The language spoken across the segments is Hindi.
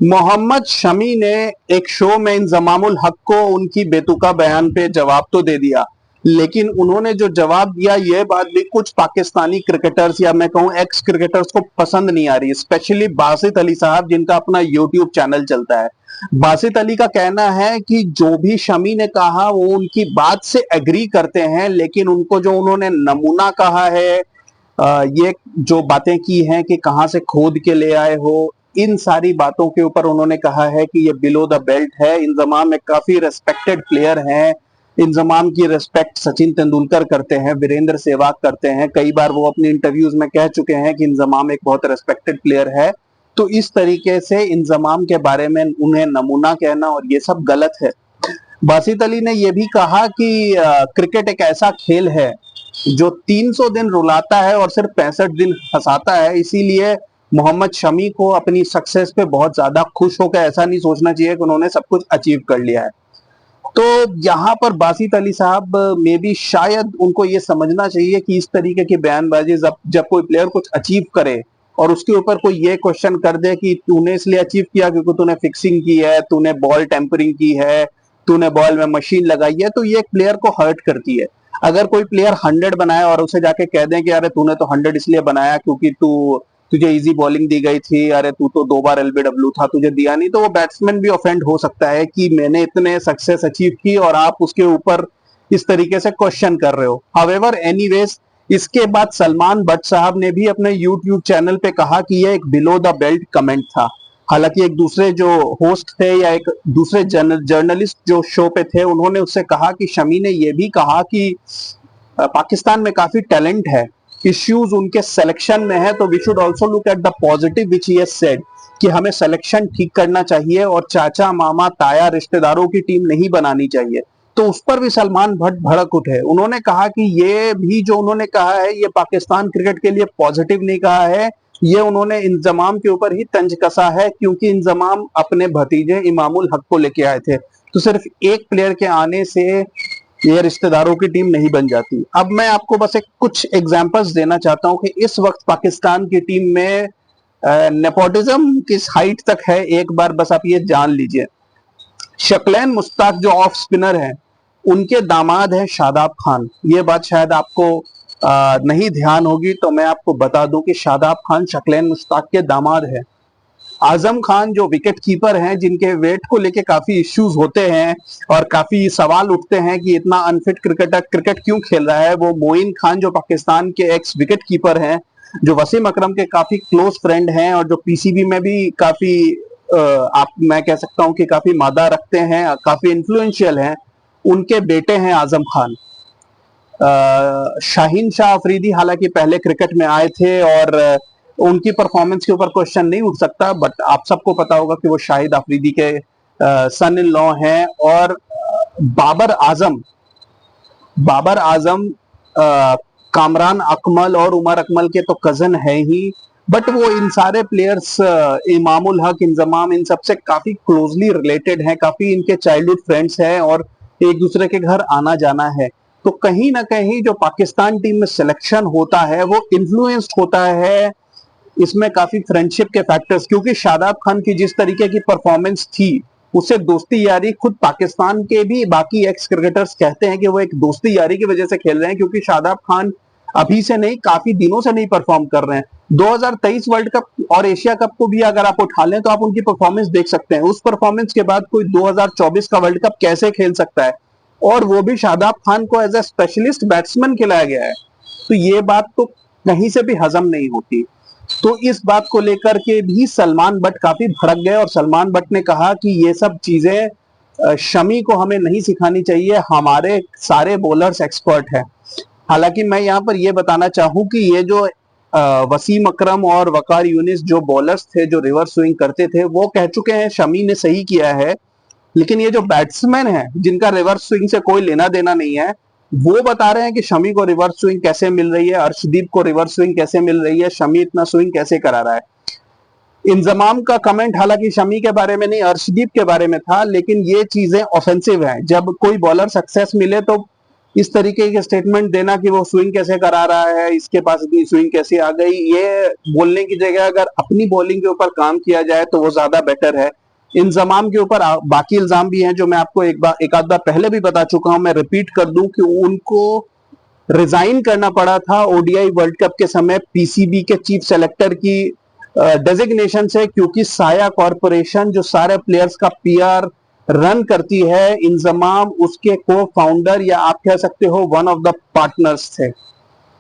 मोहम्मद शमी ने एक शो में इंजमामुल हक को उनकी बेतुका बयान पे जवाब तो दे दिया, लेकिन उन्होंने जो जवाब दिया ये बात भी कुछ पाकिस्तानी क्रिकेटर्स या मैं कहूं एक्स क्रिकेटर्स को पसंद नहीं आ रही, स्पेशली बासित अली साहब जिनका अपना यूट्यूब चैनल चलता है। बासित अली का कहना है कि जो भी शमी ने कहा वो उनकी बात से एग्री करते हैं, लेकिन उनको जो उन्होंने नमूना कहा है, ये जो बातें की हैं कि कहां से खोद के ले आए हो, इन सारी बातों के ऊपर उन्होंने कहा है कि ये बिलो द बेल्ट है। इंजमाम एक काफी रेस्पेक्टेड प्लेयर हैं। इंजमाम की रेस्पेक्ट सचिन तेंदुलकर करते हैं, वीरेंद्र सहवाग करते हैं। कई बार वो अपने इंटरव्यूज में कह चुके हैं कि इंजमाम एक बहुत रेस्पेक्टेड प्लेयर है। तो इस तरीके से इंजमाम के बारे में उन्हें नमूना कहना और ये सब गलत है। बासित अली ने यह भी कहा कि क्रिकेट एक ऐसा खेल है जो 300 दिन रुलाता है और सिर्फ 65 दिन हंसाता है, इसीलिए मोहम्मद शमी को अपनी सक्सेस पे बहुत ज्यादा खुश होकर ऐसा नहीं सोचना चाहिए कि उन्होंने सब कुछ अचीव कर लिया है। तो यहाँ पर बासित अली साहब में भी शायद उनको ये समझना चाहिए कि इस तरीके की बयानबाजी जब कोई प्लेयर कुछ अचीव करे और उसके ऊपर कोई ये क्वेश्चन कर दे कि तूने इसलिए अचीव किया क्योंकि तूने फिक्सिंग की है, तूने बॉल टेम्परिंग की है, तूने बॉल में मशीन लगाई है, तो ये एक प्लेयर को हर्ट करती है। अगर कोई प्लेयर 100 बनाए और उसे जाके कह दें कि अरे तूने तो 100 इसलिए बनाया क्योंकि तुझे इजी बॉलिंग दी गई थी, अरे तू तो 2 बार एलबीडब्ल्यू था, तुझे दिया नहीं, तो वो बैट्समैन भी ऑफेंड हो सकता है कि मैंने इतने सक्सेस अचीव की और आप उसके ऊपर इस तरीके से क्वेश्चन कर रहे हो। हावेवर एनीवेज, इसके बाद सलमान भट्ट साहब ने भी अपने यूट्यूब चैनल पे कहा कि यह एक बिलो द बेल्ट कमेंट था। हालांकि एक दूसरे जो होस्ट थे या एक दूसरे जर्नलिस्ट जो शो पे थे, उन्होंने उससे कहा कि शमी ने यह भी कहा कि पाकिस्तान में काफी टैलेंट है, इश्यूज उनके सिलेक्शन में है, तो we should also look at the positive which he has said कि हमें सिलेक्शन ठीक करना चाहिए और चाचा मामा ताया रिश्तेदारों की टीम नहीं बनानी चाहिए। तो उस पर भी सलमान भट्ट भड़क उठे। उन्होंने कहा कि ये भी जो उन्होंने कहा है ये पाकिस्तान क्रिकेट के लिए पॉजिटिव नहीं कहा है, ये उन्होंने इंजमाम के ऊपर ही तंज कसा है, क्योंकि इंजमाम अपने भतीजे इमामुल हक को लेके आए थे। तो सिर्फ एक प्लेयर के आने से ये रिश्तेदारों की टीम नहीं बन जाती। अब मैं आपको बस एक कुछ एग्जांपल्स देना चाहता हूं कि इस वक्त पाकिस्तान की टीम में नेपोटिज्म किस हाइट तक है, एक बार बस आप ये जान लीजिए। शक्लैन मुश्ताक जो ऑफ स्पिनर हैं, उनके दामाद हैं शादाब खान। ये बात शायद आपको नहीं ध्यान होगी, तो मैं आपको बता दूं कि शादाब खान शक्लैन मुश्ताक के दामाद है। आजम खान जो विकेट कीपर हैं, जिनके वेट को लेके काफी इश्यूज होते हैं और काफी सवाल उठते हैं कि इतना अनफिट क्रिकेटर क्रिकेट क्यों खेल रहा है, वो मोइन खान जो पाकिस्तान के एक्स विकेट कीपर हैं, जो वसीम अकरम के काफी क्लोज फ्रेंड हैं और जो पीसीबी में भी काफी मैं कह सकता हूं कि काफी मादा रखते हैं, काफी इन्फ्लुएंशियल हैं, उनके बेटे हैं आजम खान। शाहीन शाह अफरीदी हालांकि पहले क्रिकेट में आए थे और उनकी परफॉर्मेंस के ऊपर क्वेश्चन नहीं उठ सकता, बट आप सबको पता होगा कि वो शाहिद अफरीदी के सन इन लॉ हैं। और बाबर आजम कामरान अकमल और उमर अकमल के तो कजन है ही, बट वो इन सारे प्लेयर्स इमामुल हक, इंजमाम, इन सबसे काफी क्लोजली रिलेटेड हैं, काफी इनके चाइल्डहुड फ्रेंड्स हैं और एक दूसरे के घर आना जाना है। तो कहीं ना कहीं जो पाकिस्तान टीम में सिलेक्शन होता है वो इन्फ्लुएंस्ड होता है इसमें काफी फ्रेंडशिप के फैक्टर्स, क्योंकि शादाब खान की जिस तरीके की परफॉर्मेंस थी, उससे दोस्ती यारी खुद पाकिस्तान के भी बाकी एक्स क्रिकेटर्स कहते हैं कि वो एक दोस्ती यारी की वजह से खेल रहे हैं, क्योंकि शादाब खान अभी से नहीं काफी दिनों से नहीं परफॉर्म कर रहे हैं। 2023 वर्ल्ड कप और एशिया कप को भी अगर आप उठा लें तो आप उनकी परफॉर्मेंस देख सकते हैं। उस परफॉर्मेंस के बाद कोई 2024 का वर्ल्ड कप कैसे खेल सकता है, और वो भी शादाब खान को एज ए स्पेशलिस्ट बैट्समैन खिलाया गया है। तो ये बात तो कहीं से भी हजम नहीं होती। तो इस बात को लेकर के भी सलमान भट्ट काफी भड़क गए और सलमान भट्ट ने कहा कि ये सब चीजें शमी को हमें नहीं सिखानी चाहिए, हमारे सारे बॉलर्स एक्सपर्ट हैं। हालांकि मैं यहाँ पर यह बताना चाहूं कि ये जो वसीम अकरम और वकार यूनिस जो बॉलर्स थे जो रिवर्स स्विंग करते थे, वो कह चुके हैं शमी ने सही किया है, लेकिन ये जो बैट्समैन है जिनका रिवर्स स्विंग से कोई लेना देना नहीं है, वो बता रहे हैं कि शमी को रिवर्स स्विंग कैसे मिल रही है, अर्शदीप को रिवर्स स्विंग कैसे मिल रही है, शमी इतना स्विंग कैसे करा रहा है। इंजमाम का कमेंट हालांकि शमी के बारे में नहीं, अर्शदीप के बारे में था, लेकिन ये चीजें ऑफेंसिव हैं। जब कोई बॉलर सक्सेस मिले तो इस तरीके के स्टेटमेंट देना कि वो स्विंग कैसे करा रहा है, इसके पास इतनी स्विंग कैसे आ गई, ये बोलने की जगह अगर अपनी बॉलिंग के ऊपर काम किया जाए तो वो ज्यादा बेटर है। इंजमाम के ऊपर बाकी इल्जाम भी हैं जो मैं आपको एक आध बार पहले भी बता चुका हूं, मैं रिपीट कर दूं कि उनको रिजाइन करना पड़ा था ओडीआई वर्ल्ड कप के समय पीसीबी के चीफ सेलेक्टर की डेजिग्नेशन से, क्योंकि साया कॉरपोरेशन जो सारे प्लेयर्स का पीआर रन करती है, इंजमाम उसके को फाउंडर या आप कह सकते हो वन ऑफ द पार्टनर्स थे।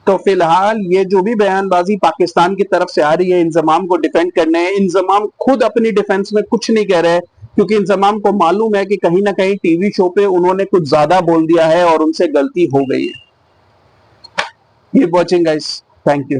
तो फिलहाल ये जो भी बयानबाजी पाकिस्तान की तरफ से आ रही है इंजमाम को डिफेंड करने, इंजमाम खुद अपनी डिफेंस में कुछ नहीं कह रहे, क्योंकि इंजमाम को मालूम है कि कहीं ना कहीं टीवी शो पे उन्होंने कुछ ज्यादा बोल दिया है और उनसे गलती हो गई है। Keep watching guys, thank you.